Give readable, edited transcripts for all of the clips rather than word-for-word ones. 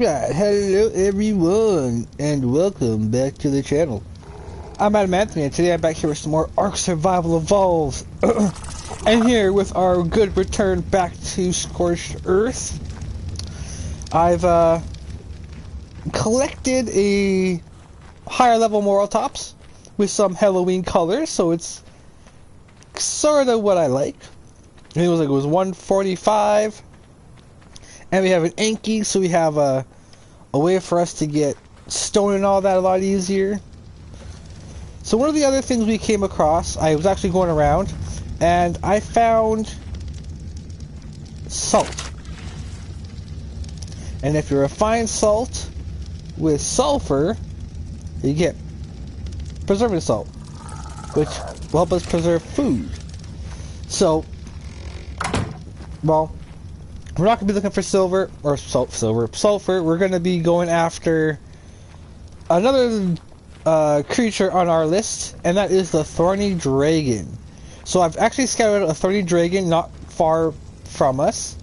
Yeah, hello everyone, and welcome back to the channel. I'm AdamAnthony, and today I'm back here with some more Ark Survival Evolved. And here with our good return back to Scorched Earth. I've collected a higher level Moral Tops with some Halloween colors, so it's sort of what I like. I think it was 145. And we have an Anki, so we have a way for us to get stone and all that a lot easier. So one of the other things we came across, I was actually going around, and I found salt. And if you refine salt with sulfur, you get preserving salt, which will help us preserve food. So, well, we're not going to be looking for sulfur. We're going to be going after another creature on our list, and that is the Thorny Dragon. So I've actually scouted a Thorny Dragon not far from us.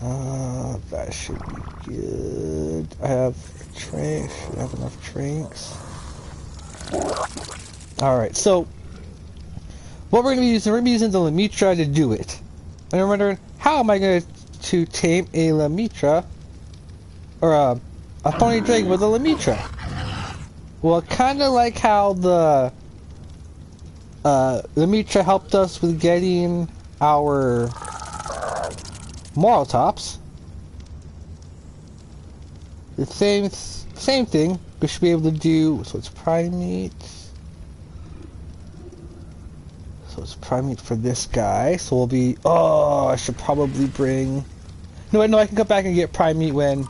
That should be good. I have tranks. I have enough tranks. Alright, so what we're going to be using, the Lemitra to do it. And I'm wondering, how am I going to tame a Lemitra, or a Thorny Dragon with a Lemitra? Well, kind of like how the Lemitra helped us with getting our Moral Tops. The same thing we should be able to do. So it's primate. So it's primate for this guy. So we'll be. Oh, I should probably bring. No, I can come back and get primate when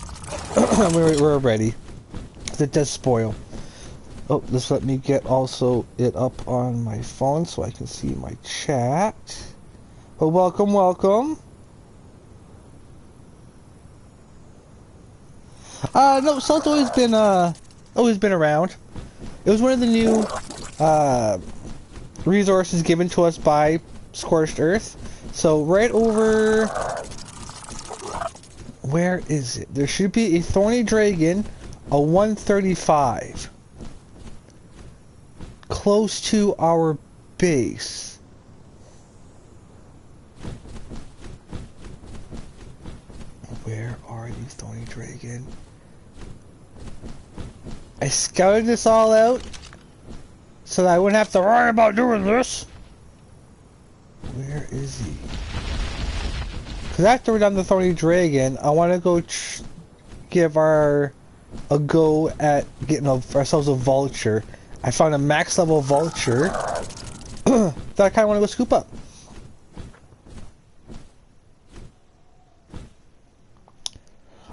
we're ready. It does spoil. Oh, just let me get also it up on my phone so I can see my chat. Oh, welcome. No, salt's always been around. It was one of the new resources given to us by Scorched Earth. So right over, where is it? There should be a Thorny Dragon, a 135, close to our base. Where are you, Thorny Dragon? I scouted this all out so that I wouldn't have to worry about doing this. Where is he? Because after we're done the Thorny Dragon, I want to go give a go at getting ourselves a vulture. I found a max level vulture that I kind of want to go scoop up.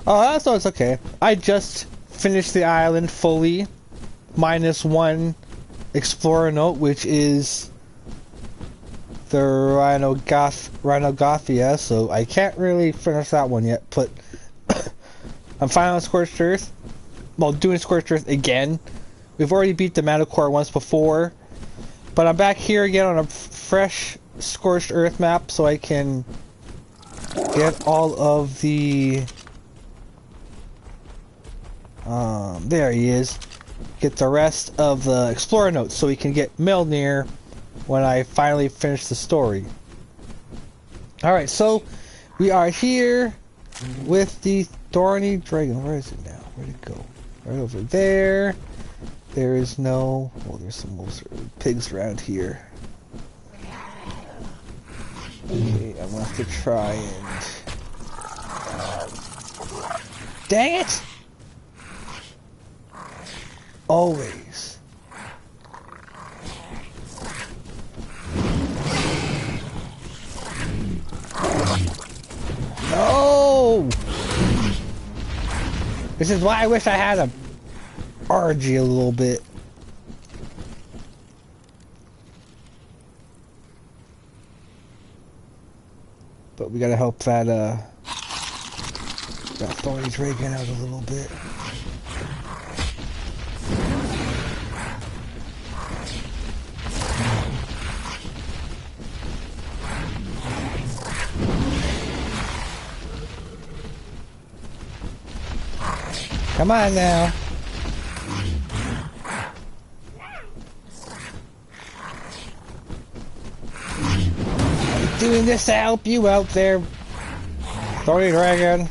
Oh, so it's okay. I just finished the island fully, minus one explorer note, which is the Rhinogothia, so I can't really finish that one yet, but I'm finally on Scorched Earth. Well, doing Scorched Earth again. We've already beat the Manicore once before, but I'm back here again on a fresh Scorched Earth map so I can get all of the... there he is. Get the rest of the Explorer notes so we can get Milnir when I finally finish the story. Alright, so we are here with the Thorny Dragon. Where is it now? Where'd it go? Right over there. There is no... Oh, there's some pigs around here. Okay, I'm gonna have to try and... Dang it! Always. No! This is why I wish I had a RG a little bit. But we gotta help that Thorny Dragon out a little bit. Come on now. I'm doing this to help you out there, Thorny Dragon.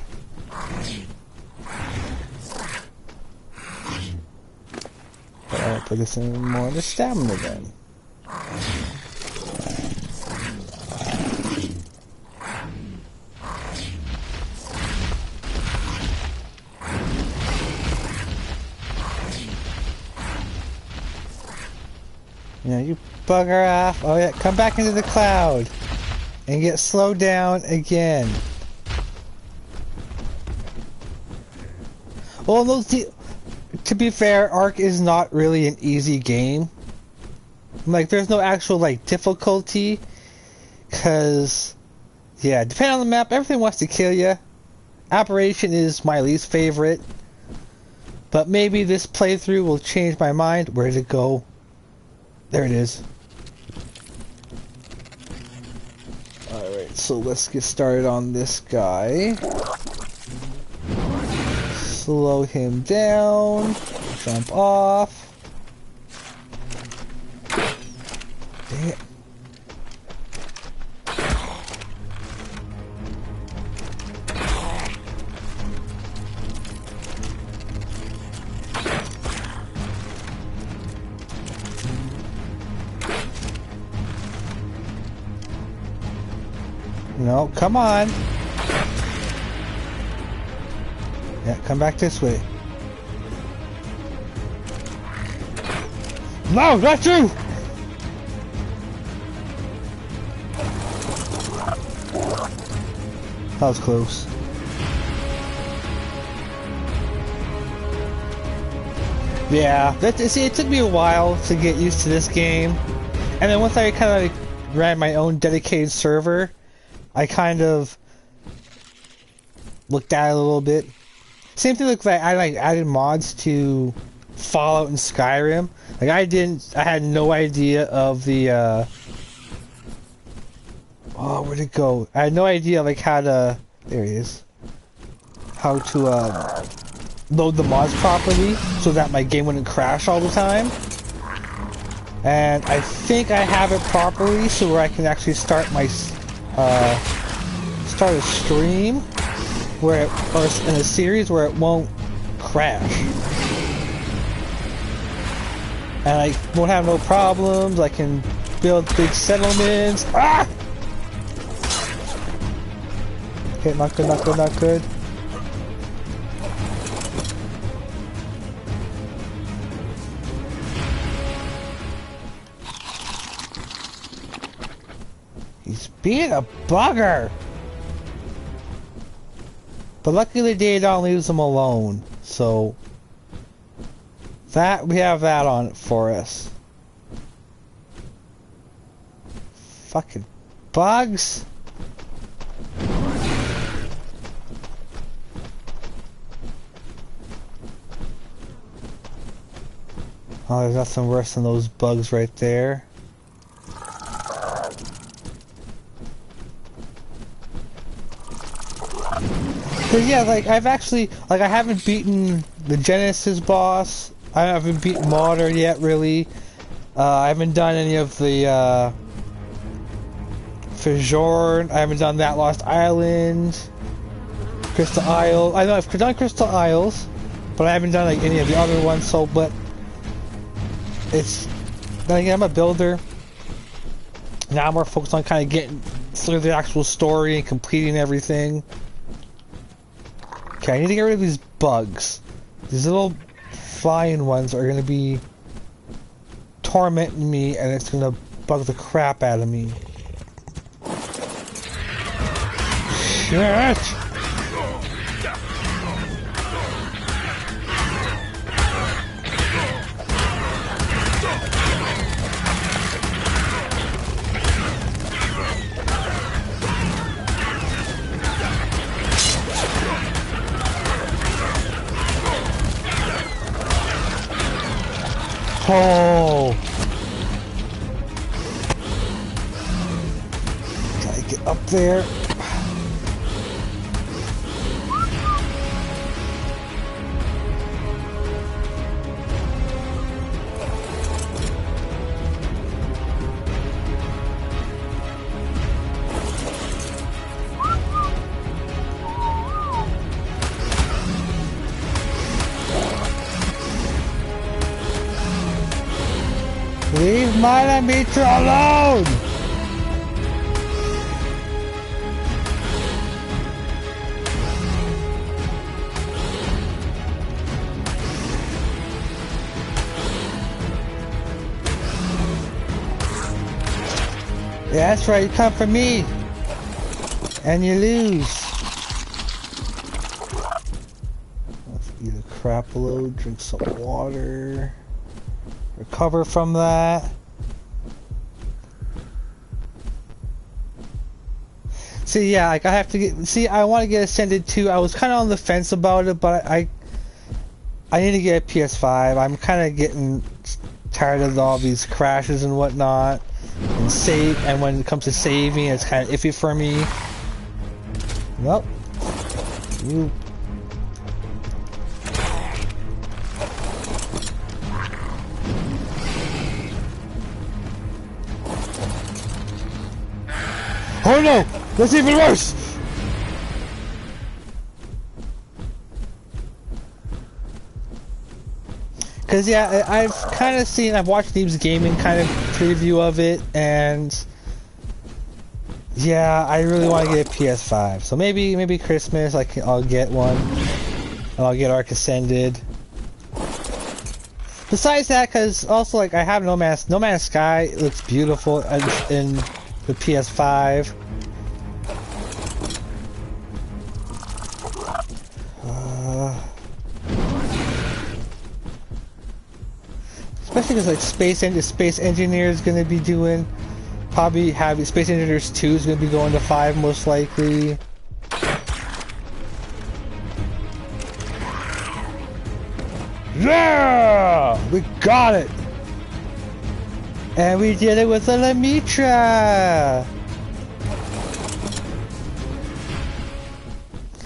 I'll put this in more of the stamina then. Yeah, you bugger off. Oh yeah, come back into the cloud and get slowed down again. Well, to be fair, Ark is not really an easy game. Like, there's no actual, like, difficulty. Because, yeah, depending on the map, everything wants to kill you. Operation is my least favorite. But maybe this playthrough will change my mind. Where did it go? There it is. Alright, so let's get started on this guy. Slow him down. Jump off. Dang it. No, come on. Yeah, come back this way. No, not you! That was close. Yeah, see, it took me a while to get used to this game. And then once I kind of like ran my own dedicated server, I kind of looked at it a little bit. Same thing like I like added mods to Fallout and Skyrim. Like I had no idea of the oh, where'd it go? I had no idea like how to, there he is. How to load the mods properly so that my game wouldn't crash all the time. And I think I have it properly so where I can actually start my start a stream where it, or in a series where it won't crash. And I won't have no problems. I can build big settlements. Ah! Okay, not good, not good, not good. He's being a bugger! But luckily the Daedon leaves him alone, so that we have that on it for us. Fucking bugs! Oh, there's nothing worse than those bugs right there. Cause yeah, like I've actually, like I haven't beaten the Genesis boss. I haven't beaten Martyr yet, really. I haven't done any of the Fjord. I haven't done that Lost Island, Crystal Isle. I know I've done Crystal Isles, but I haven't done like any of the other ones. So, but it's then again, I'm a builder. Now I'm more focused on kind of getting through the actual story and completing everything. Okay, I need to get rid of these bugs. These little flying ones are going to be tormenting me, and it's going to bug the crap out of me. Shit! Oh! Gotta get up there. Leave my Lamitra alone! Yeah, that's right, you come for me! And you lose. Let's eat a crap load, drink some water. Recover from that. See, yeah, like I have to get. See, I want to get Ascended too. I was kind of on the fence about it, but I need to get a PS5. I'm kind of getting tired of all these crashes and whatnot, and save. And when it comes to saving, it's kind of iffy for me. Nope. You. Oh no! That's even worse! Cause yeah, I've kind of seen, I've watched Steve's gaming kind of preview of it, and yeah, I really want to get a PS5. So maybe Christmas I'll get one, and I'll get Ark Ascended. Besides that, cause also like I have No Man's Sky. It looks beautiful in the PS5. Especially because like Space Engineer is going to be doing, probably have Space Engineers 2 is going to be going to 5 most likely. Yeah! We got it! And we did it with a Lamitra!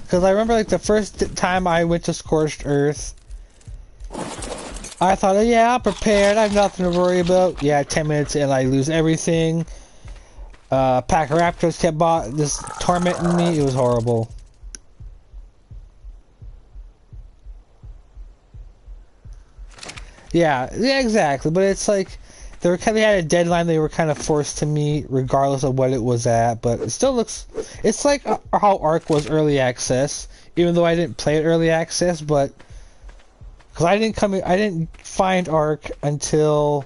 Because I remember like the first time I went to Scorched Earth, I thought, oh yeah, I'm prepared, I have nothing to worry about. Yeah, 10 minutes in, I lose everything. Pack of Raptors kept just tormenting me, it was horrible. Yeah, exactly, but it's like, they had a deadline they were kind of forced to meet, regardless of what it was at, but it still looks, it's like how Ark was early access, even though I didn't play it early access, but because I didn't find Ark until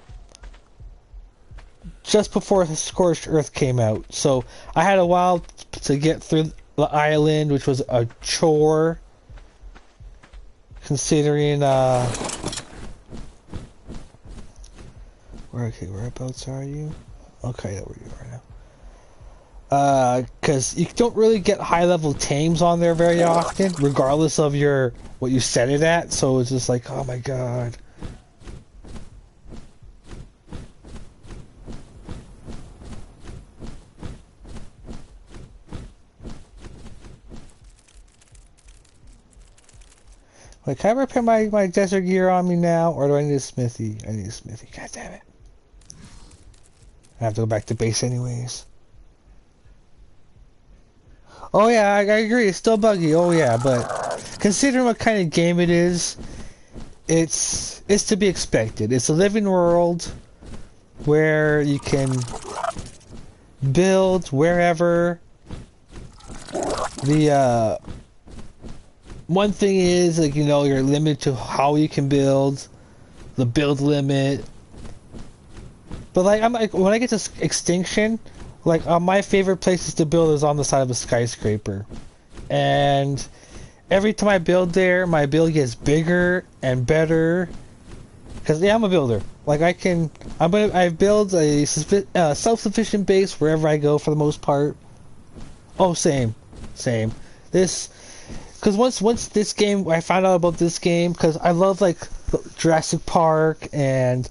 just before Scorched Earth came out. So I had a while to get through the island, which was a chore, considering whereabouts are you? Okay, there where you are now. Because you don't really get high-level tames on there very often, regardless of what you set it at, so it's just like, oh my god. Like, can I repair my desert gear on me now, or do I need a smithy? I need a smithy, god damn it. I have to go back to base anyways. Oh yeah, I agree, it's still buggy, oh yeah, but considering what kind of game it is, it's to be expected. It's a living world where you can build wherever. The one thing is, like, you know, you're limited to how you can build, the build limit. But like, I'm like, when I get to Extinction, like, my favorite places to build is on the side of a skyscraper, and every time I build there, my build gets bigger and better. Cause yeah, I'm a builder. Like I build a self-sufficient base wherever I go for the most part. Oh, same. Cause once this game, I found out about this game, cause I love like Jurassic Park and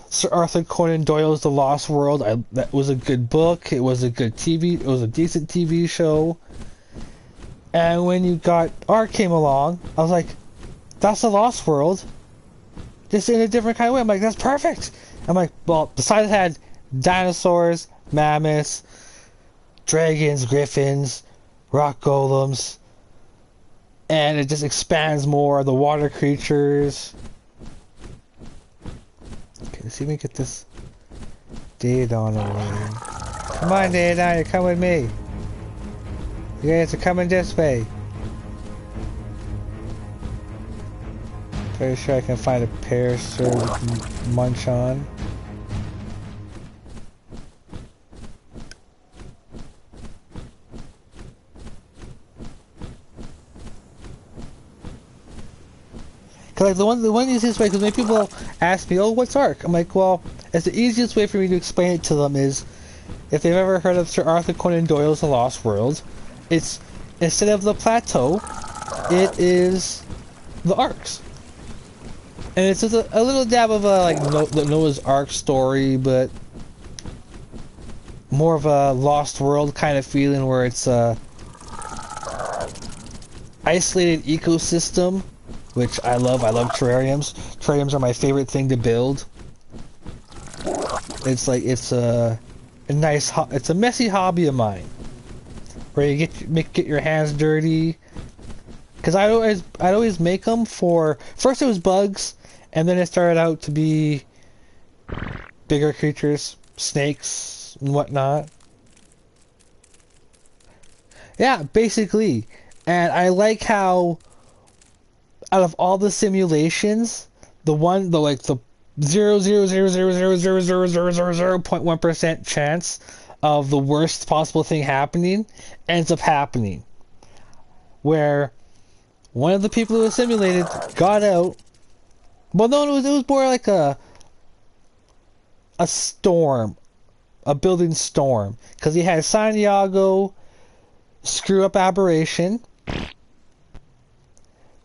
Sir Arthur Conan Doyle's The Lost World. That was a good book. It was a good TV. It was a decent TV show. And when Ark came along, I was like, that's The Lost World, just in a different kind of way. I'm like, that's perfect. I'm like, well, besides it had dinosaurs, mammoths, dragons, griffins, rock golems, and it just expands more the water creatures. Okay, see me get this Daedon away. Come on, Daedon, you come with me. You guys are coming this way. Pretty sure I can find a parasaur we can munch on. Cause like the one easiest way, because when people ask me, "Oh, what's Ark?" I'm like, well, it's the easiest way for me to explain it to them is, if they've ever heard of Sir Arthur Conan Doyle's The Lost World, it's instead of the plateau, it is the Arks, and it's just a little dab of a the Noah's Ark story, but more of a Lost World kind of feeling, where it's a isolated ecosystem. Which I love. I love terrariums. Terrariums are my favorite thing to build. It's like it's a nice, it's a messy hobby of mine, where you get your hands dirty. Cause I'd always make them for first it was bugs, and then it started out to be bigger creatures, snakes and whatnot. Yeah, basically, and I like how, out of all the simulations, the 0.1% chance of the worst possible thing happening ends up happening. Where one of the people who was simulated got out. Well, no, it was more like a storm, a building storm, because he had Santiago screw up aberration,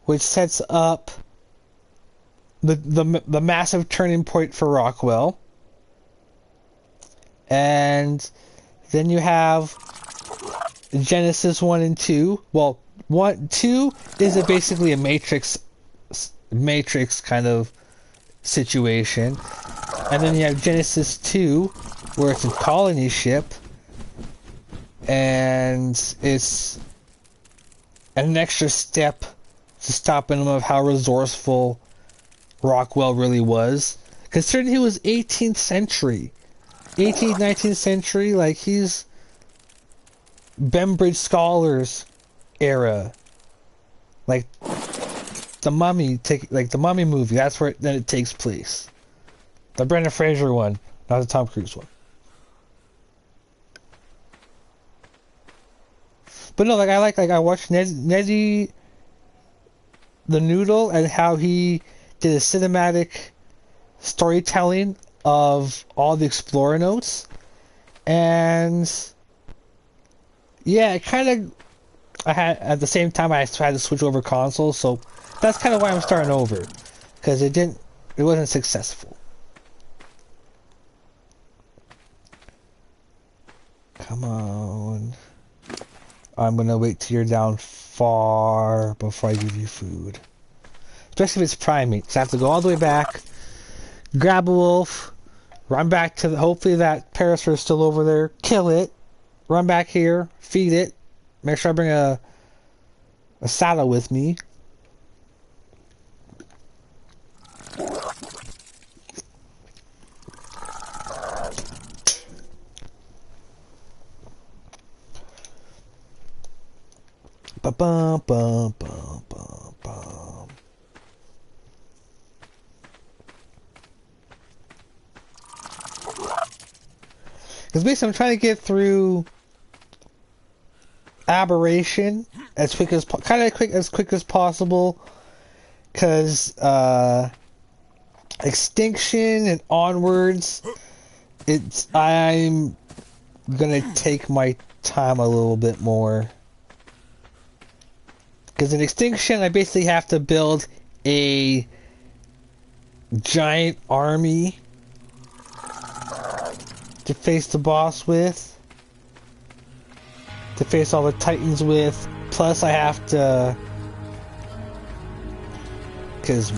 which sets up the massive turning point for Rockwell. And then you have Genesis 1 and 2. Well, 2 is basically a Matrix kind of situation. And then you have Genesis 2, where it's a colony ship. And it's an extra step to stopping him of how resourceful Rockwell really was. Considering he was 18th century. 18th, 19th century, like he's Bembridge Scholars era. Like the Mummy, the Mummy movie, that's where it takes place. The Brendan Fraser one, not the Tom Cruise one. But no, I watched Neddy the Noodle, and how he did a cinematic storytelling of all the Explorer notes, and yeah, I had at the same time I had to switch over consoles, so that's kind of why I'm starting over, because it wasn't successful. Come on. I'm gonna wait till you're down far before I give you food. Especially if it's prime meat. So I have to go all the way back, grab a wolf, run back to hopefully that parasaur is still over there, kill it, run back here, feed it, make sure I bring a saddle with me. Ba-bum-bum-bum-bum-bum. Because basically I'm trying to get through aberration as quick as possible, because extinction and onwards, I'm gonna take my time a little bit more. Because in extinction, I basically have to build a giant army to face the boss with, to face all the titans with. Plus, I have to, because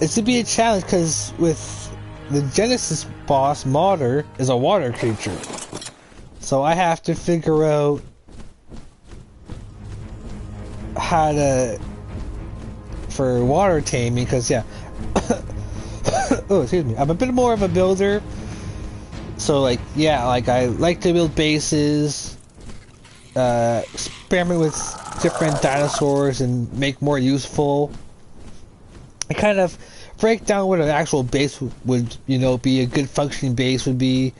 it's to be a challenge. Because with the Genesis boss, Moth is a water creature, so I have to figure out how to for water taming. Because yeah, excuse me. I'm a bit more of a builder. So like, yeah, like I like to build bases, experiment with different dinosaurs and make more useful. I kind of break down what an actual base would, you know, be a good functioning base would be.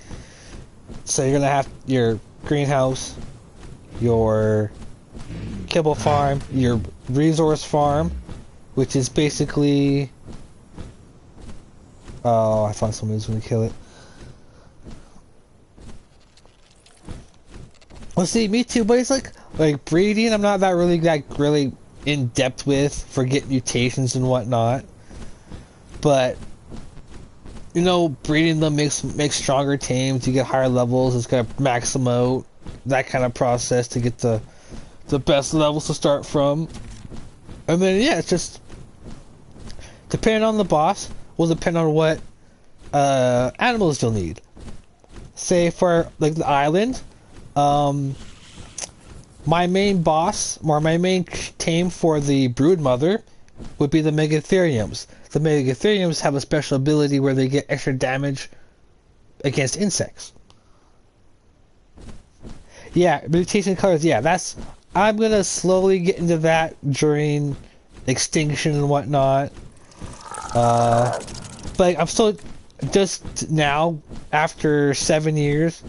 So you're gonna have your greenhouse, your kibble farm, your resource farm, which is basically... Oh, I thought somebody was gonna kill it. Well, see, me too, but it's like breeding. I'm not that really in depth with for getting mutations and whatnot. But you know, breeding them makes stronger tames. You get higher levels. It's gonna max them out. That kind of process to get the best levels to start from. And then yeah, it's just depending on the boss will depend on what animals you'll need. Say for like the island. My main boss, or my main tame for the brood mother, would be the Megatheriums. The Megatheriums have a special ability where they get extra damage against insects. Yeah, mutation colors, yeah, that's... I'm gonna slowly get into that during extinction and whatnot. But I'm still just now, after 7 years,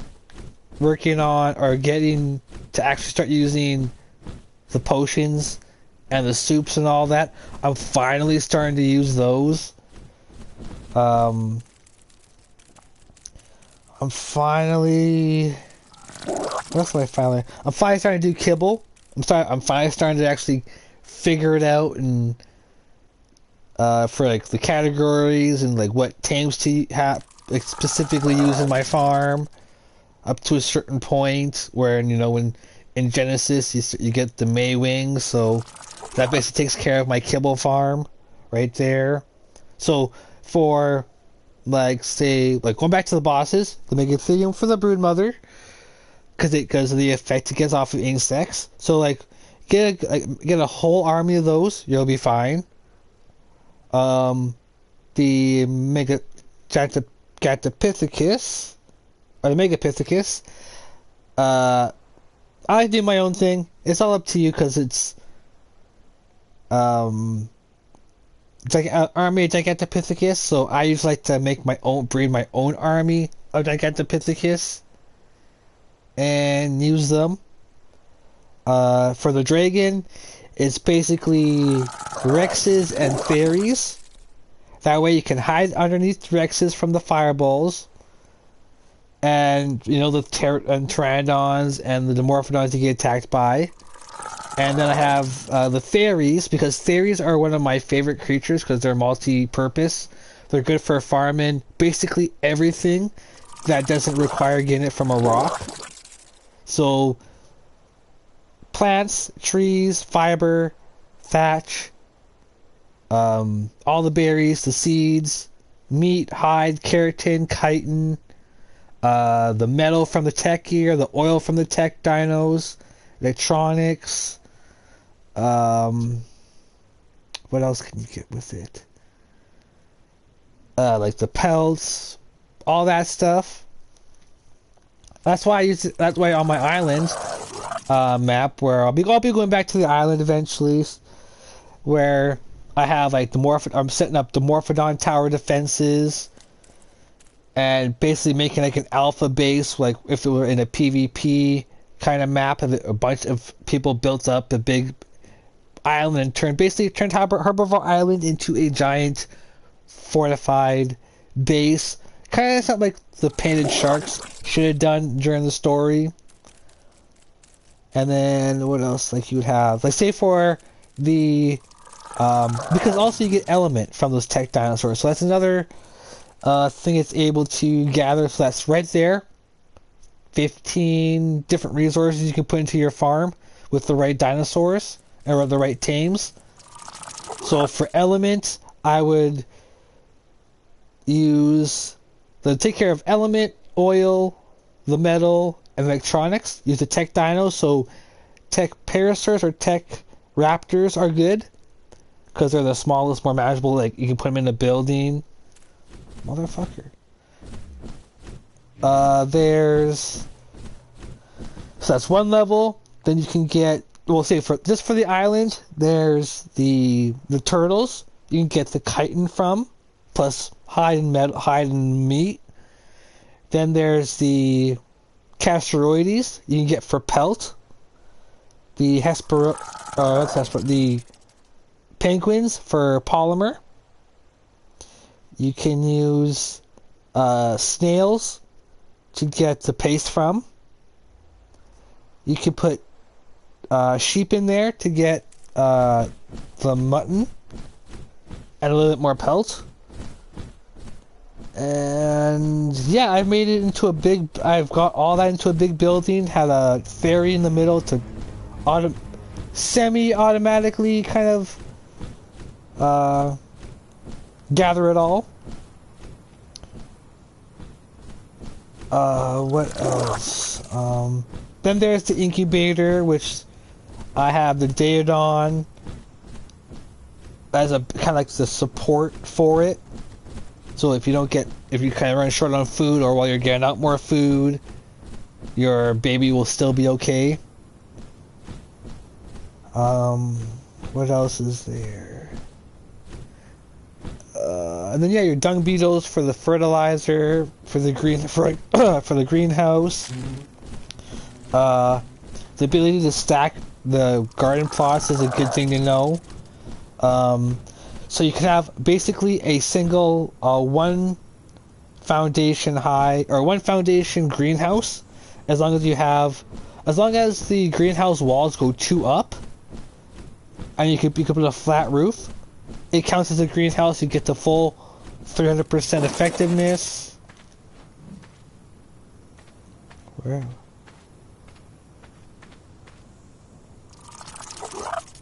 working on or getting to actually start using the potions and the soups and all that. I'm finally starting to use those. I'm finally... What else am I finally... I'm finally starting to do kibble. I'm finally starting to actually figure it out and... for like the categories and like what tames to have, like, specifically use in my farm. Up to a certain point where, you know, when in Genesis you get the May wings, so that basically takes care of my kibble farm right there. So for like, say, like going back to the bosses, the Megatherium for the brood mother, because of the effect it gets off of insects. So like get a whole army of those, you'll be fine. The Gigantopithecus, or the Megapithecus, I do my own thing. It's all up to you, because it's like an army of Gigantopithecus, so I usually like to breed my own army of Gigantopithecus and use them. For the dragon, it's basically Rexes and fairies. That way you can hide underneath Rexes from the fireballs. And, you know, the Pteranodons and the Dimorphodons you get attacked by. And then I have the fairies, because fairies are one of my favorite creatures because they're multi-purpose. They're good for farming basically everything that doesn't require getting it from a rock. So, plants, trees, fiber, thatch, all the berries, the seeds, meat, hide, keratin, chitin, the metal from the tech gear, the oil from the tech dinos, electronics. What else can you get with it? Like the pelts, all that stuff. That's why I use it. That's why on my island map, where I'll be going back to the island eventually, where I have like I'm setting up the Morphodon tower defenses, and basically making like an alpha base, like if it were in a PvP kind of map, a bunch of people built up a big island and turned Herbivore Island into a giant fortified base. Kind of something like the Painted Sharks should have done during the story. And then what else? Like you would have, like, say for the because also you get element from those tech dinosaurs, so that's another thing it's able to gather. So that's right there. 15 different resources you can put into your farm with the right dinosaurs or the right tames. So for element, I would use take care of element, oil, the metal, and electronics. Use the tech dinos, so tech parasaurs or tech raptors are good because they're the smallest, more manageable. Like you can put them in a building. Motherfucker. So that's one level. Then you can get, we'll say for just for the island, there's the turtles. You can get the chitin from, plus hide and meat. Then there's the Casseroides you can get for pelt. The the penguins for polymer. You can use snails to get the paste from. You can put sheep in there to get the mutton and a little bit more pelt. And yeah, I've made it into a big. I've got all that into a big building. Had a ferry in the middle to semi-automatically kind of gather it all. What else? Then there's the incubator, which I have the Daedon as a kind of like the support for it. So if you kind of run short on food, or while you're getting out more food, your baby will still be okay. What else is there? And then yeah, your dung beetles for the fertilizer, for the greenhouse. The ability to stack the garden plots is a good thing to know. So you can have basically a single one foundation greenhouse, as long as the greenhouse walls go 2 up, and you could put a flat roof. It counts as a greenhouse. You get the full 300% effectiveness. Where? I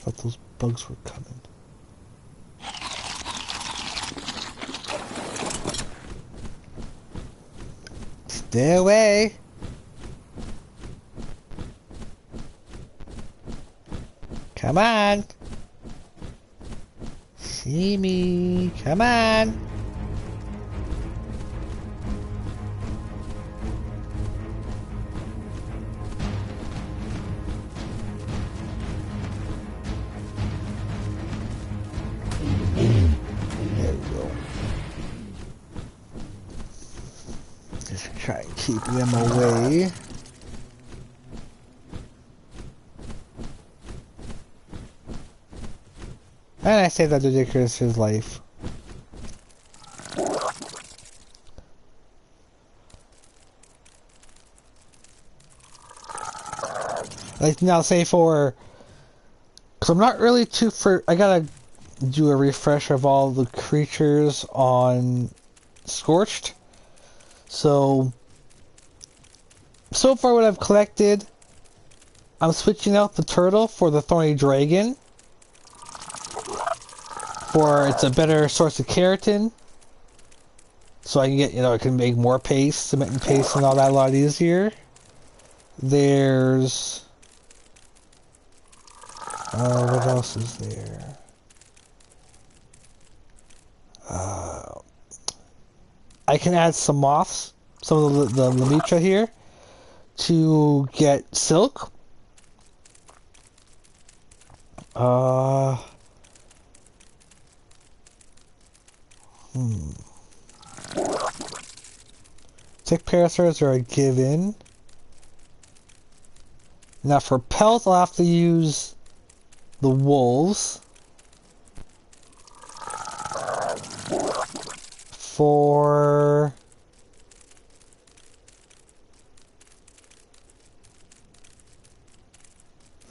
thought those bugs were coming. Stay away. Come on. See me. Come on. There we go. Just try and keep them away. And I say that ridiculous his life. Like now, say because I'm not really I gotta do a refresh of all the creatures on Scorched. So far what I've collected, I'm switching out the turtle for the Thorny dragon. It's a better source of keratin. So I can get, I can make more paste, cement and paste and all that a lot easier. There's... what else is there? I can add some moths, some of the Lemitra here, to get silk. Tick parasites are a given. Now for pelt, I'll have to use the wolves.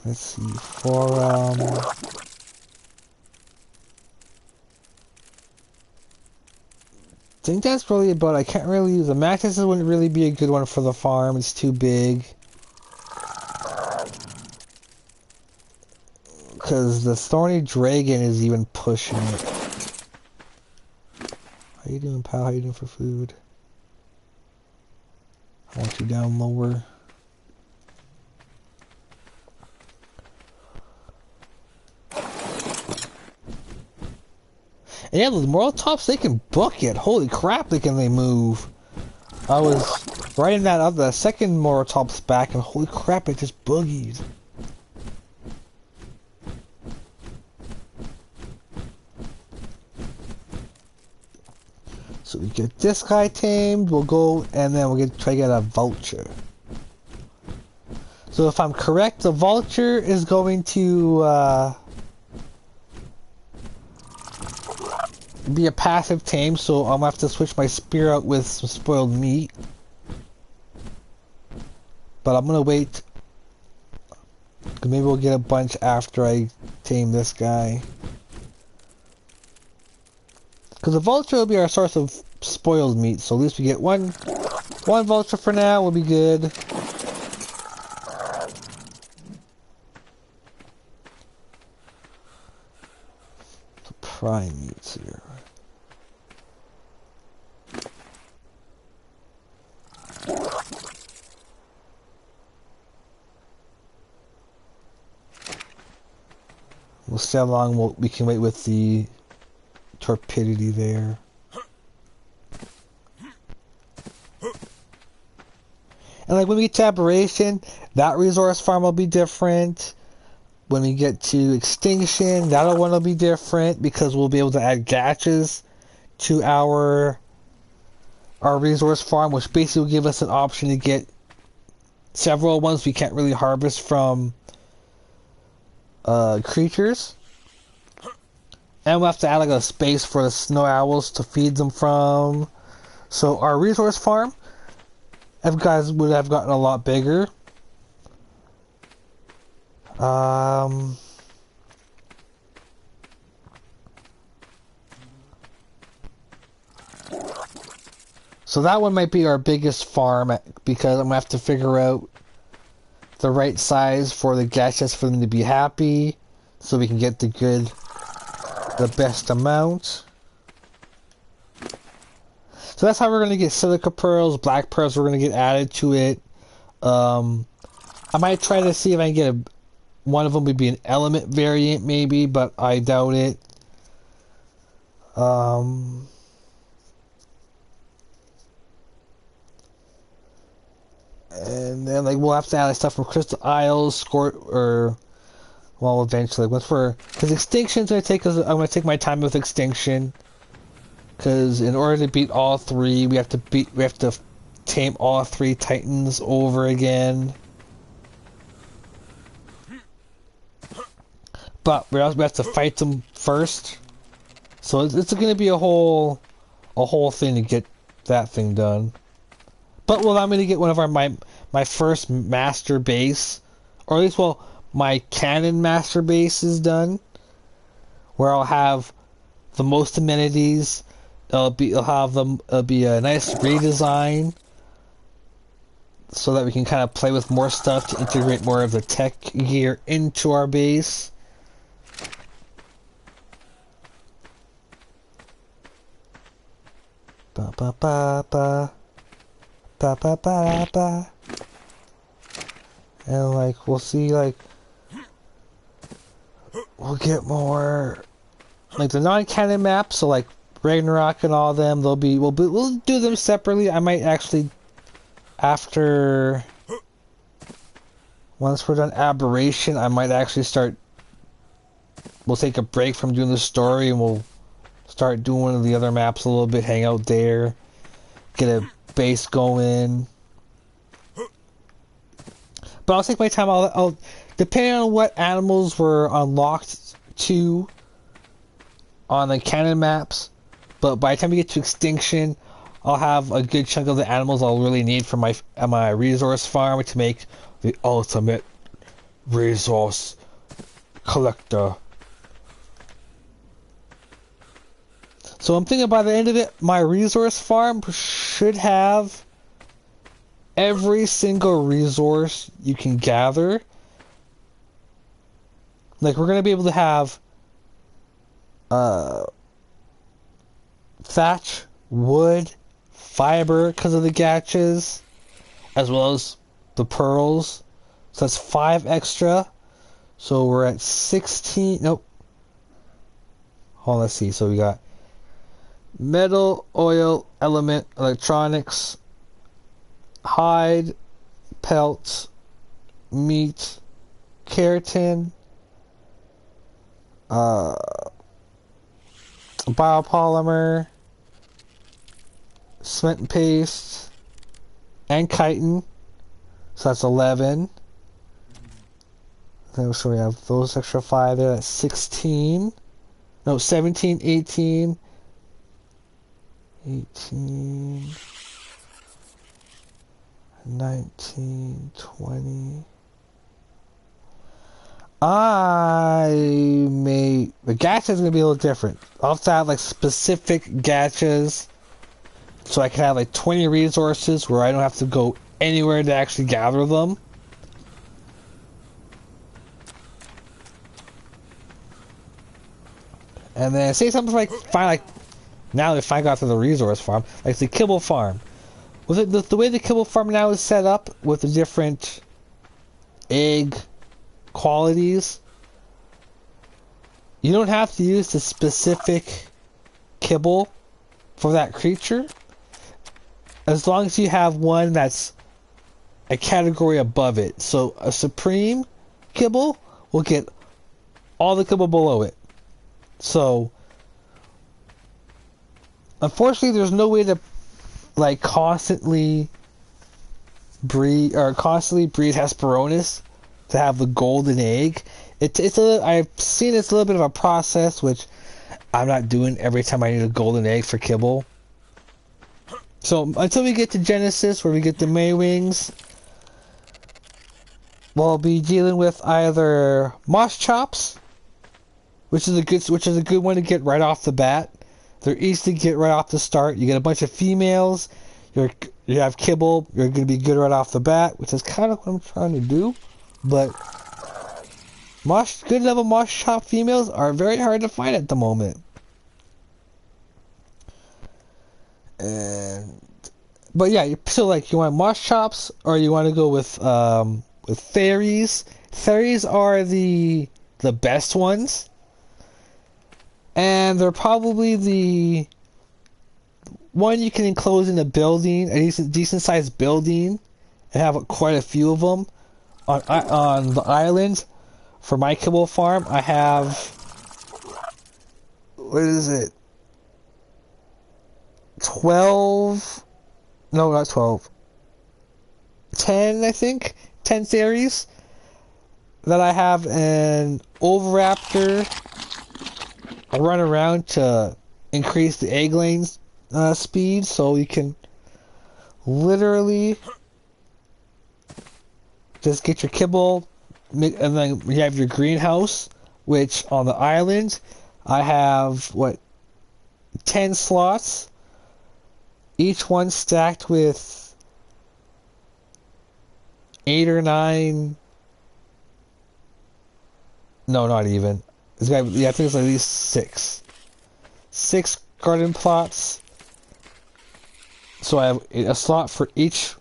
Let's see, I think that's really about it. I can't really use the Mantis. Wouldn't really be a good one for the farm. It's too big. Because the Thorny Dragon is even pushing it. How you doing, pal? How you doing for food? I want you down lower. And yeah, the moral tops, they can book it. Holy crap, they move. I was riding that up the second moral tops back, and holy crap, it just boogied. So we get this guy tamed, we'll go, and then we'll try to get a vulture. So if I'm correct, the vulture is going to be a passive tame, so I'm gonna have to switch my spear out with some spoiled meat. But I'm gonna wait, cause maybe we'll get a bunch after I tame this guy. Cause the vulture will be our source of spoiled meat, so at least we get one vulture for now. Will be good. The prime meats here. We'll see how long we can wait with the torpidity there. And like when we get to aberration, that resource farm will be different. When we get to extinction, that one will be different because we'll be able to add gachas to our resource farm, which basically will give us an option to get several ones we can't really harvest from creatures. And we'll have to add like a space for the snow owls to feed them from. So our resource farm, if guys would have gotten a lot bigger. So that one might be our biggest farm because I'm gonna have to figure out the right size for the gachas for them to be happy, so we can get the best amount. So that's how we're gonna get silica pearls, black pearls. We're gonna get added to it. I might try to see if I can get one of them would be an element variant, maybe, but I doubt it. And then like we'll have to add stuff from Crystal Isles, well, eventually because Extinction's gonna take us. I'm gonna take my time with Extinction, because in order to beat all three, we have to tame all three Titans over again. But we have to fight them first, so it's gonna be a whole thing to get that thing done. But I'm gonna get one of my first master base, or at least my cannon master base is done, where I'll have the most amenities. It'll be a nice redesign, so that we can kind of play with more stuff to integrate more of the tech gear into our base. Ba ba ba ba ba ba ba ba. And like we'll see, like we'll get more like the non-canon maps, so like Ragnarok and all them. We'll do them separately. I might actually, once we're done Aberration, I might actually we'll take a break from doing the story and we'll start doing one of the other maps a little bit, hang out there, get a base going. But I'll take my time. I'll depending on what animals were unlocked to on the canon maps. But by the time we get to Extinction, I'll have a good chunk of the animals I'll really need for my resource farm to make the ultimate resource collector. So I'm thinking by the end of it, my resource farm should have every single resource you can gather. Like we're gonna be able to have thatch, wood, fiber because of the gachas, as well as the pearls. So that's 5 extra. So we're at 16. Nope. Hold on, let's see. So we got metal, oil, element, electronics, hide, pelt, meat, keratin, biopolymer, cement and paste, and chitin. So that's 11. So we have those extra 5 there. That's 16. No, 17, 18, 19, 20. The gacha is going to be a little different. I'll have to have like specific gachas, so I can have like 20 resources where I don't have to go anywhere to actually gather them. And then say something like, now if I got to the resource farm, like the kibble farm. With it, the way the kibble farm now is set up, with the different egg qualities, you don't have to use the specific kibble for that creature, as long as you have one that's a category above it. So a supreme kibble will get all the kibble below it. So unfortunately there's no way to like constantly breed Hesperornis to have the golden egg. I've seen it's a little bit of a process, which I'm not doing every time I need a golden egg for kibble. So until we get to Genesis, where we get the Maywings, we'll be dealing with either Moss Chops, which is a good one to get right off the bat. They're easy to get right off the start. You get a bunch of females. You have kibble. You're going to be good right off the bat, which is kind of what I'm trying to do. But good level Moss Chop females are very hard to find at the moment. But yeah, so like you want Moss Chops, or you want to go with fairies. Fairies are the best ones. And they're probably the one you can enclose in a building, a decent sized building, and have quite a few of them on the island. For my kibble farm, I have, what is it? 12? No, not 12. 10, I think. 10 fairies that I have an Oviraptor. I run around to increase the egg laying speed, so you can literally just get your kibble, and then you have your greenhouse, which on the island I have 10 slots, each one stacked with 8 or 9. No, not even. I think it's at least 6. 6 garden plots. So I have a slot for each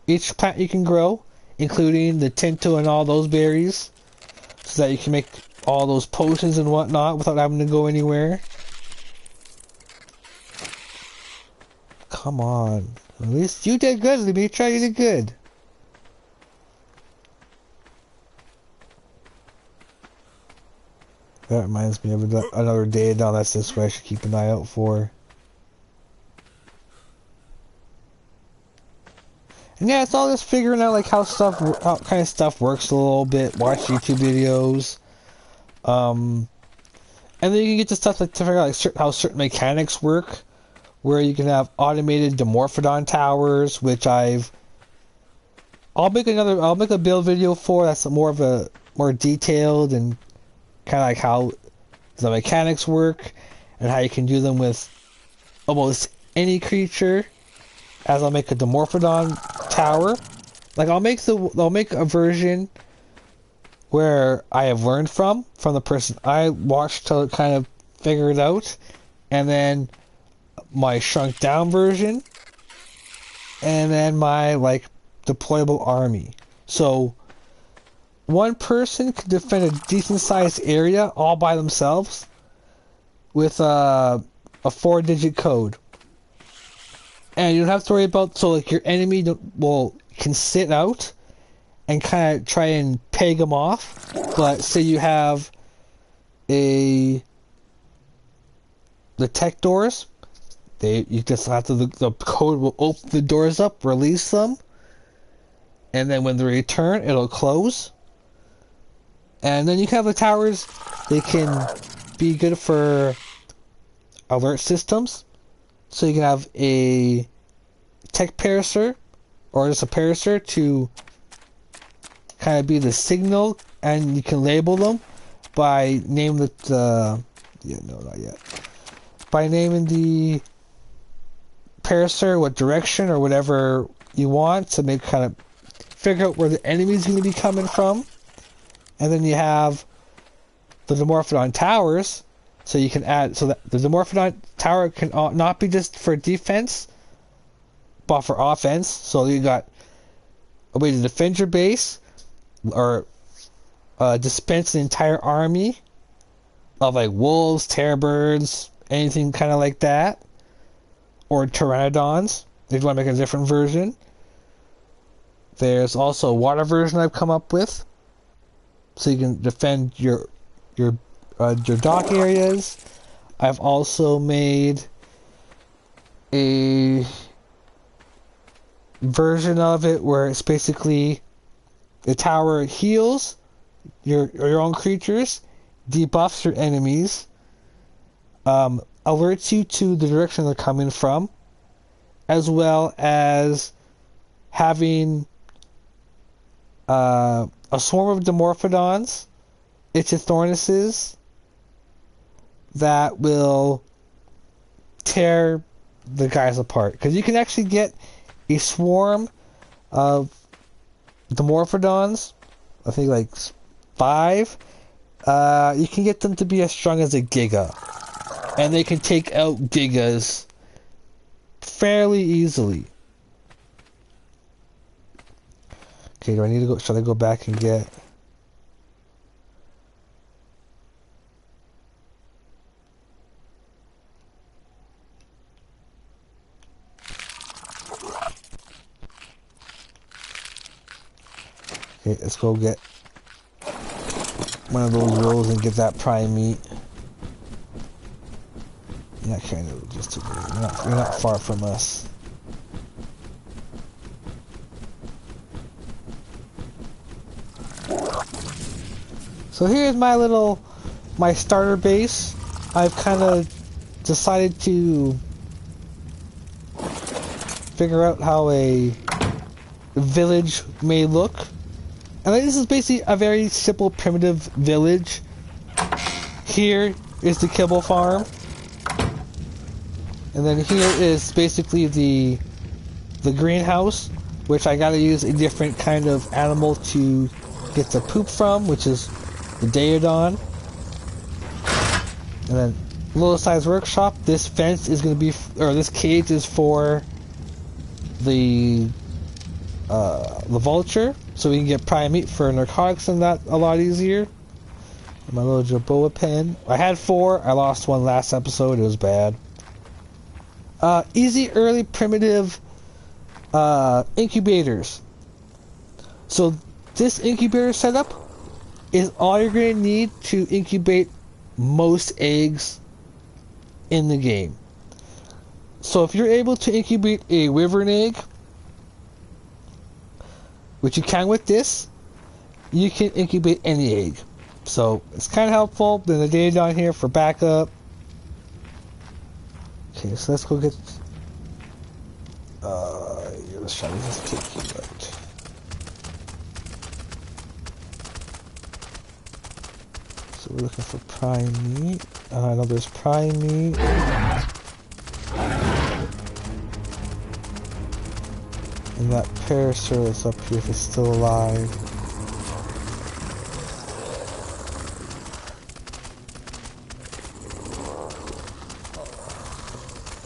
plant you can grow, including the Tinto and all those berries, so that you can make all those potions and whatnot without having to go anywhere. Come on. At least you did good, Dimitra. You did good. That reminds me of another day down that's this way I should keep an eye out for. And yeah, it's all just figuring out like how kind of stuff works a little bit. Watch YouTube videos, and then you can get to stuff like to figure out like how certain mechanics work, where you can have automated Dimorphodon towers, which I'll make a build video for. That's more detailed and kind of like how the mechanics work and how you can do them with almost any creature. As I'll make a Dimorphodon tower, like I'll make a version where I have learned from the person I watched to kind of figure it out, and then my shrunk down version, and then my like deployable army. So one person could defend a decent sized area all by themselves with a 4-digit code. And you don't have to worry about, so like your enemy can sit out and kind of try and peg them off. But say you have the tech doors, you just have to, the code will open the doors up, release them, and then when they return, it'll close. And then you can have the towers, they can be good for alert systems. So you can have a tech paraser, or just a paraser to kind of be the signal, and you can label them by name not yet. By naming the paraser what direction or whatever you want to make kind of figure out where the enemy's going to be coming from. And then you have the Dimorphodon towers, so you can add, so that the Dimorphodon tower can not be just for defense, but for offense. So you got a way to defend your base, or dispense an entire army of like wolves, terrorbirds, anything kind of like that, or pteranodons if you want to make a different version. There's also a water version I've come up with, so you can defend your dock areas. I've also made a version of it where it's basically the tower heals your own creatures, debuffs your enemies, alerts you to the direction they're coming from, as well as having a swarm of Dimorphodons, Ichthyornises, that will tear the guys apart. Because you can actually get a swarm of Dimorphodons, I think like 5. You can get them to be as strong as a Giga. And they can take out Gigas fairly easily. Okay, do I need to go? Should I go back and get? Okay, let's go get one of those rolls and get that prime meat. Yeah, kind of just you're not far from us. So here's my starter base. I've kind of decided to figure out how a village may look. And this is basically a very simple, primitive village. Here is the kibble farm. And then here is basically the greenhouse, which I gotta use a different kind of animal to get the poop from, which is the Daedon. And then little size workshop. This fence is gonna be, or this cage is for the vulture, so we can get prime meat for narcotics and that a lot easier. And my little Jerboa pen. I had 4. I lost one last episode. It was bad. Easy, early, primitive incubators. So this incubator setup is all you're going to need to incubate most eggs in the game. So if you're able to incubate a wyvern egg, which you can with this, you can incubate any egg. So it's kind of helpful. Then the data down here for backup. Okay, so let's go get. Let's try to just take you out. So we're looking for prime meat. I know there's prime meat. And that parasaur is up here if it's still alive.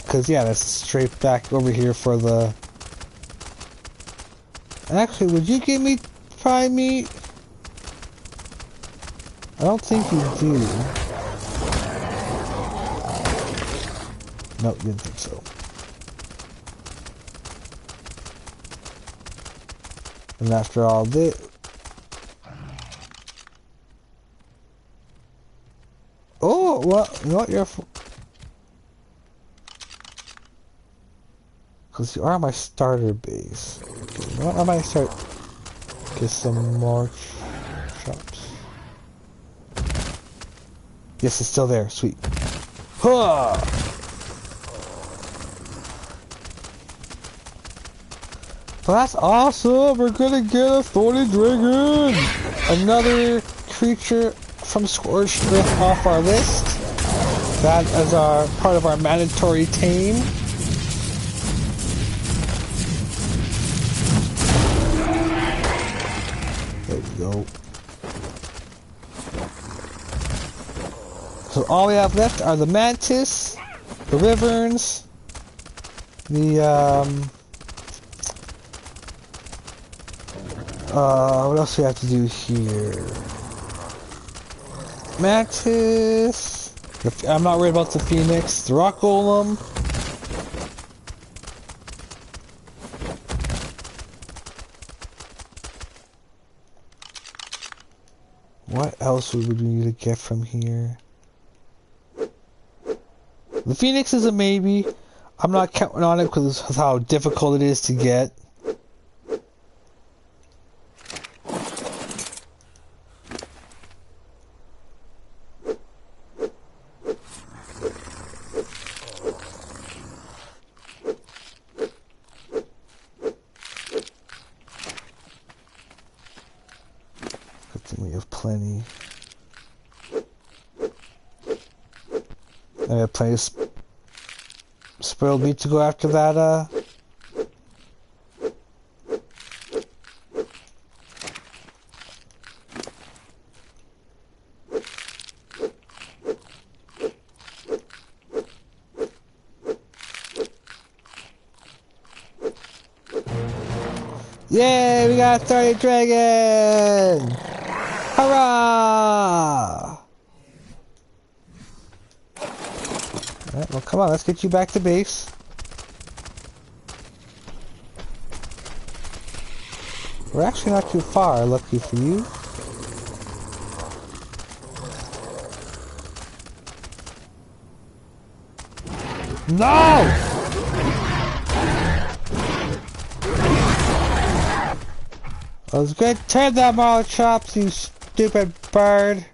Because, yeah, that's straight back over here for the... Actually, would you give me prime meat? I don't think you do. Nope, didn't think so. And after all this... Oh, well, you know what, you're... Because you are my starter base. Okay, you know what, I might start... Get some more shops. Yes, it's still there, sweet. Huh! Well, that's awesome! We're gonna get a Thorny Dragon! Another creature from Scorched Earth off our list. That is our part of our mandatory tame. There we go. So all we have left are the Mantis, the Wyverns, the what else do we have to do here? Mantis. I'm not worried about the Phoenix. The Rock Golem. What else would we need to get from here? The Phoenix is a maybe. I'm not counting on it because of how difficult it is to get. We have plenty. I have plenty of spoiled meat to go after that, Yay, we got a Thorny Dragon! Hurrah! Alright, well come on, let's get you back to base. We're actually not too far, lucky for you. No! I was good. Turn them all chops, you stupid bird.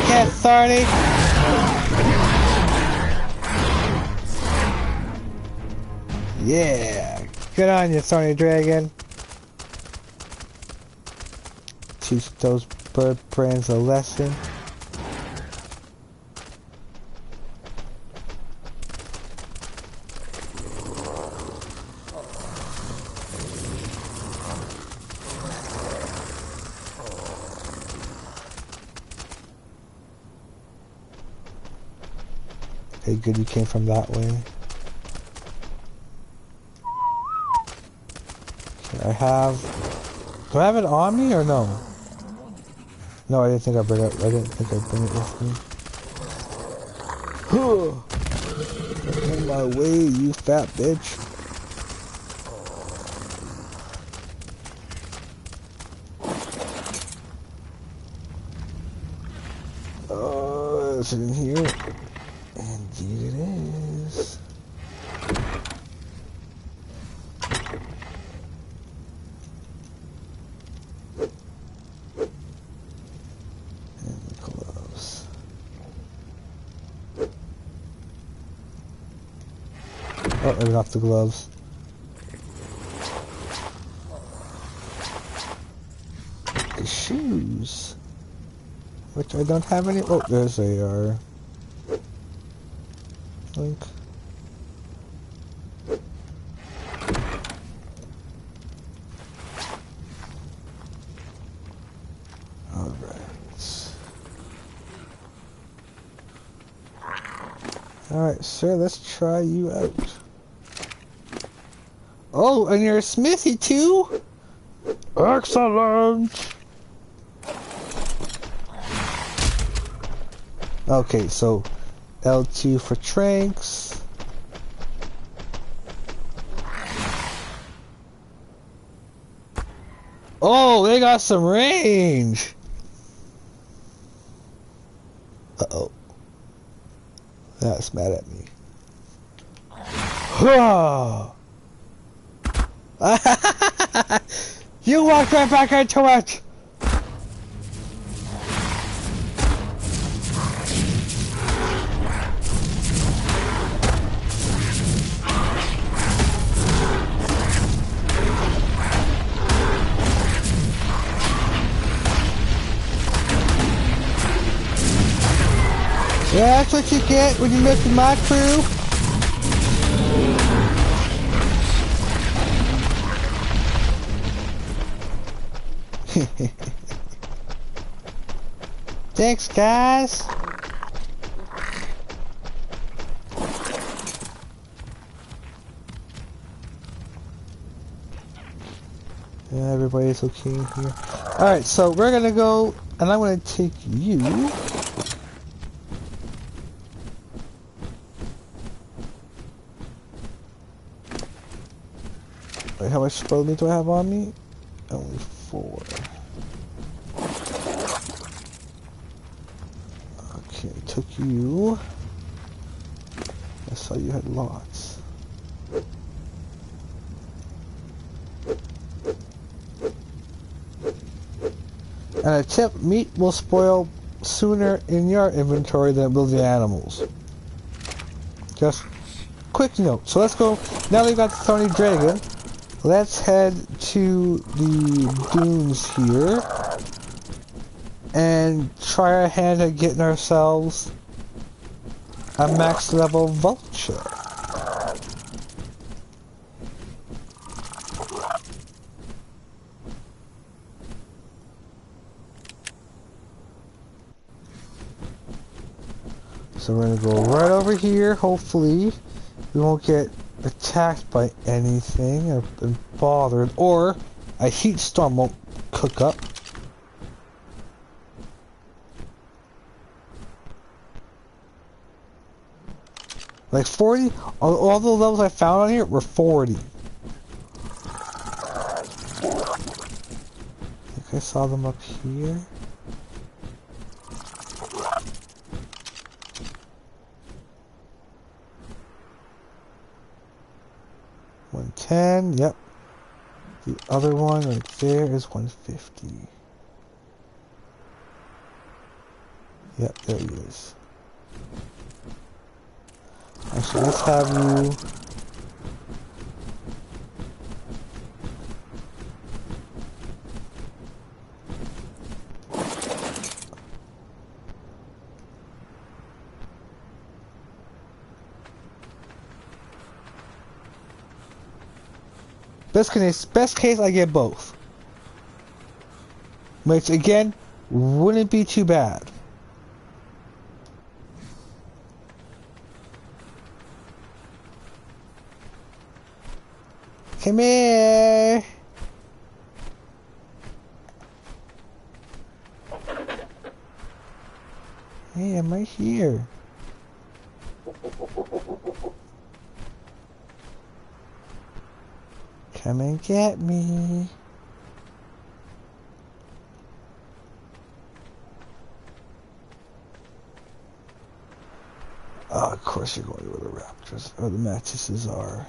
Get Thorny. Yeah, good on you, Thorny Dragon. Teach those bird brains a lesson. Okay, good, you came from that way. I have... Do I have it on me or no? No, I didn't think I bring it. I didn't think I'd bring it with me. In my way, you fat bitch. Oh, is it in here? Indeed it is. Oh, maybe not the gloves. The shoes. Which I don't have any. Oh, there's they are. Link. Alright. Alright, sir, let's try you out. Oh, and you're a smithy too? Excellent! Okay, so L2 for tranks. Oh, they got some range! Uh-oh. That's mad at me. You walked right back into it! Yeah, that's what you get when you mess with my crew. Thanks, guys. Yeah, everybody's okay here. Alright, so we're gonna go, and I'm gonna take you. Wait, how much spell meat do I have on me? Only 4. Okay, took you. I saw you had lots. And a tip, meat will spoil sooner in your inventory than it will the animals. Just quick note. So let's go, now that we've got the Thorny Dragon, let's head to the dunes here and try our hand at getting ourselves a max level vulture. So we're gonna go right over here. Hopefully we won't get attacked by anything or bothered, or a heat storm won't cook up. Like 40, all the levels I found on here were 40. I think I saw them up here. $110, yep. The other one right there is $150. Yep, there he is. Actually, let's have you... Best case, I get both. Which, again, wouldn't be too bad. Come here! Hey, I'm right here. Come and get me. Oh, of course you're going where the raptors or the mattresses are.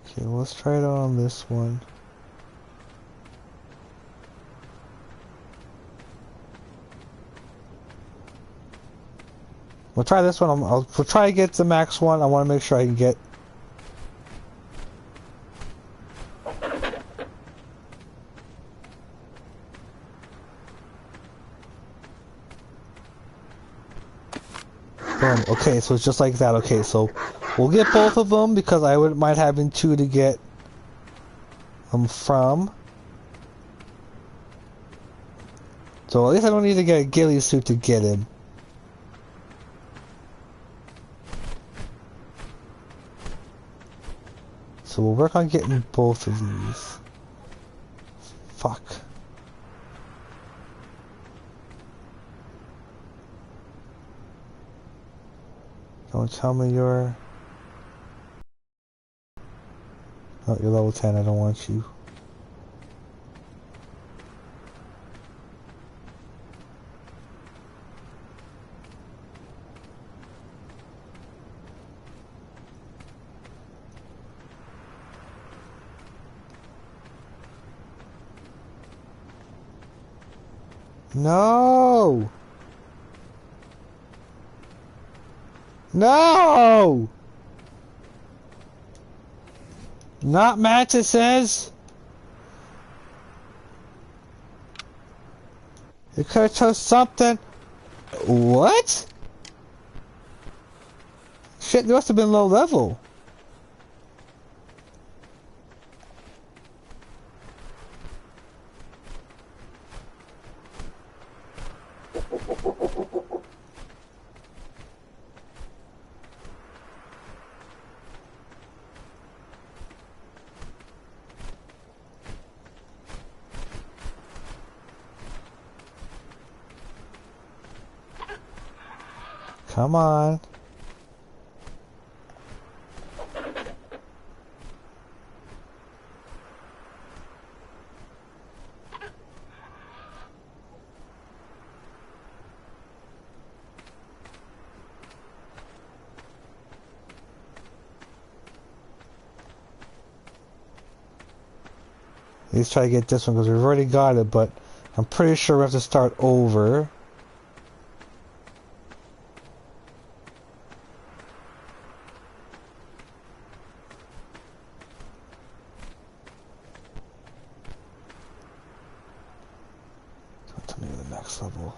Okay, well, let's try it out on this one. We'll try this one. We'll try to get the max one. I want to make sure I can get. Boom. Okay, so it's just like that. Okay, so we'll get both of them because I wouldn't mind having 2 to get them from. So at least I don't need to get a ghillie suit to get him. So we'll work on getting both of these. Fuck. Don't tell me you're... Oh, you're level 10, I don't want you. No! No! Not mantises! It could have chose something. What? Shit, they must have been low level. Come on. Let's try to get this one because we've already got it, but I'm pretty sure we have to start over. Tell me the next level.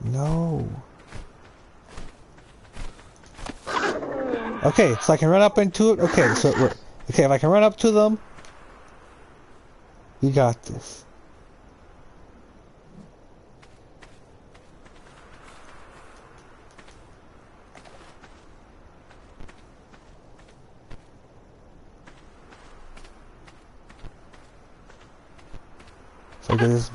No. Okay, so I can run up into it. Okay, so okay, if I can run up to them, we got this. So I get this.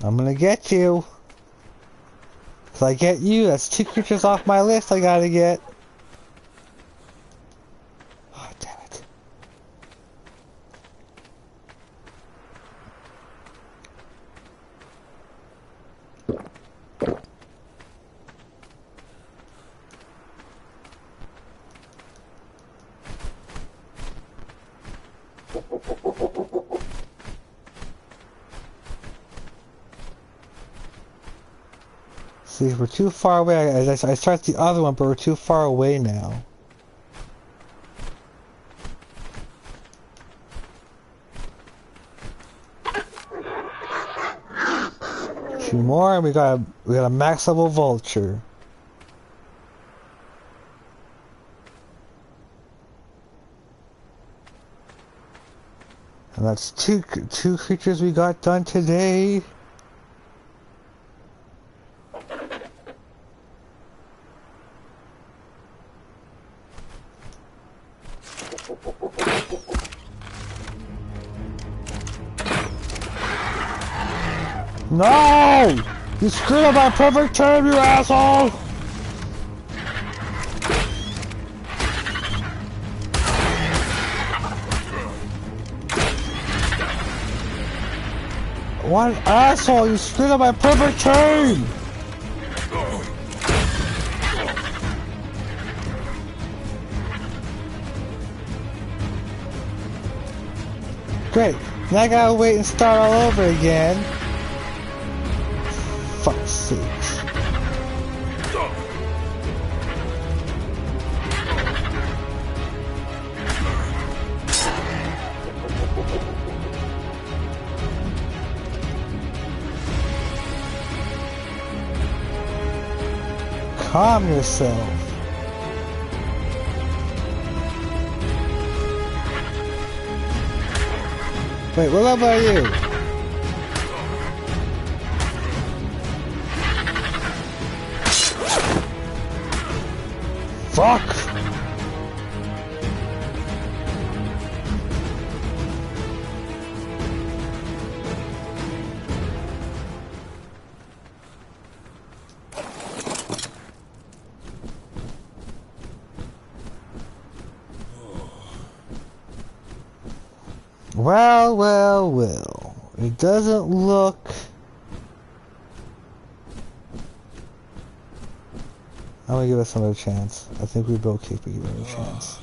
I'm gonna get you. If I get you, that's 2 creatures off my list I gotta get. Oh, damn it. See, we're too far away. I start the other one, but we're too far away now. Two more, and we got a max level vulture. And that's two creatures we got done today. No! You screwed up my perfect turn, you asshole! What asshole! You screwed up my perfect turn! Great. Now I gotta wait and start all over again. Fuck's sakes. Calm yourself. Wait, what level are you? Fuck! Well, well, well. It doesn't look... I'm gonna give us another chance. I think we'd be okay if we give it a chance.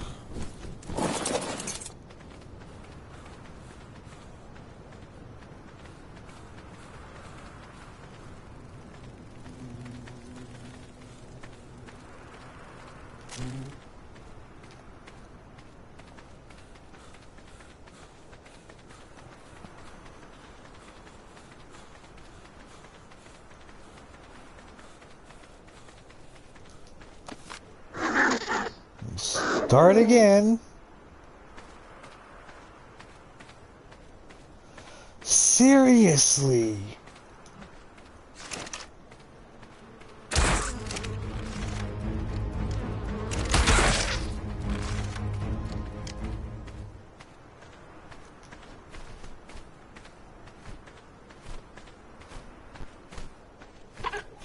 Start again. Seriously.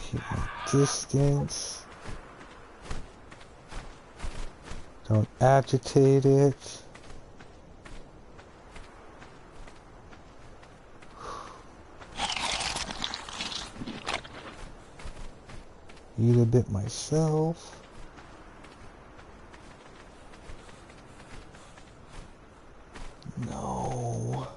Keep my distance. Don't agitate it. Eat a bit myself. No.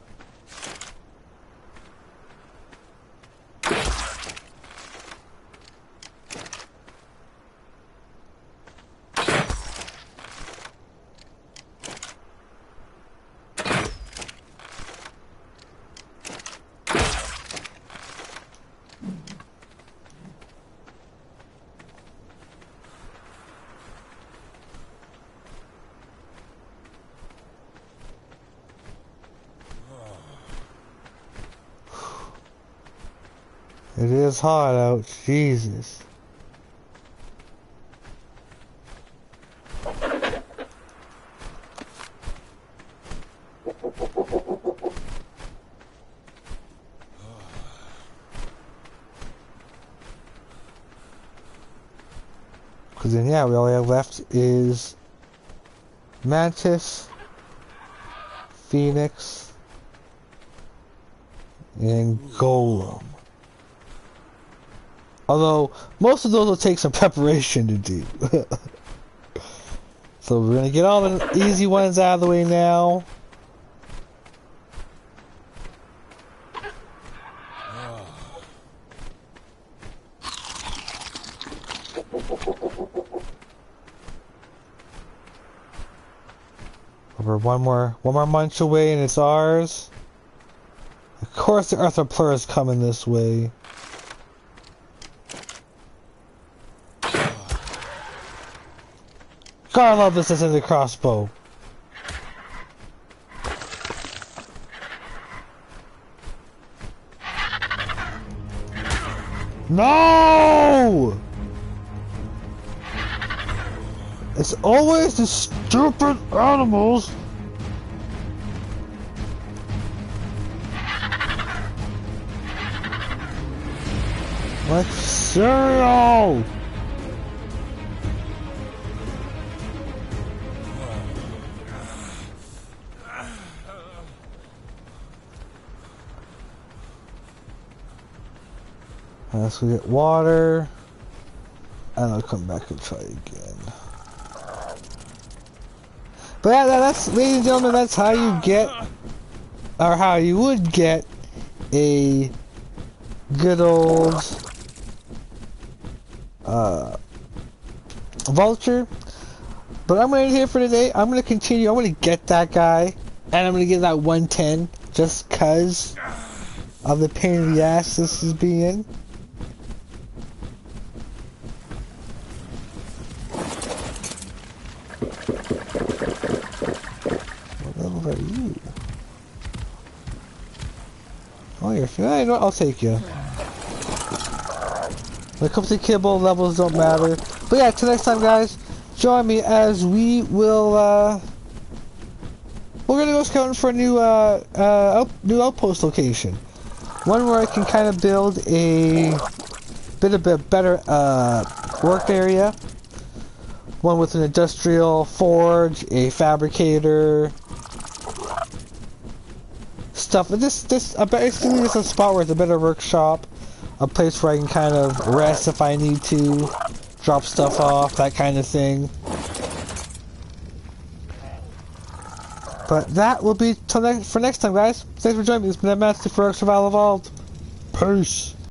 It is hot out, Jesus. Because then, yeah, we all we have left is Mantis, Phoenix, and Golem. Although, most of those will take some preparation to do. So we're gonna get all the easy ones out of the way now. We're one more munch away and it's ours. Of course the Arthropleura is coming this way. God, I love this as a crossbow. No! It's always the stupid animals. Like cereal! Unless we get water, and I'll come back and try again. But yeah, that's, ladies and gentlemen, that's how you get, or how you would get a good old vulture. But I'm going to here for today. I'm going to continue. I'm going to get that guy, and I'm going to get that 110 just cause of the pain in the ass this is being. you? Oh, you're... You know what? I'll take you. When it comes to kibble, levels don't matter. But yeah, till next time, guys, join me as we will, we're gonna go scouting for a new, new outpost location. One where I can kind of build a bit of a better, work area. One with an industrial forge, a fabricator, stuff. Basically just a spot where it's a better workshop, a place where I can kind of rest if I need to, drop stuff off, that kind of thing. But that will be for next time, guys. Thanks for joining me. This has been AdamAnthony for Survival Evolved. Peace.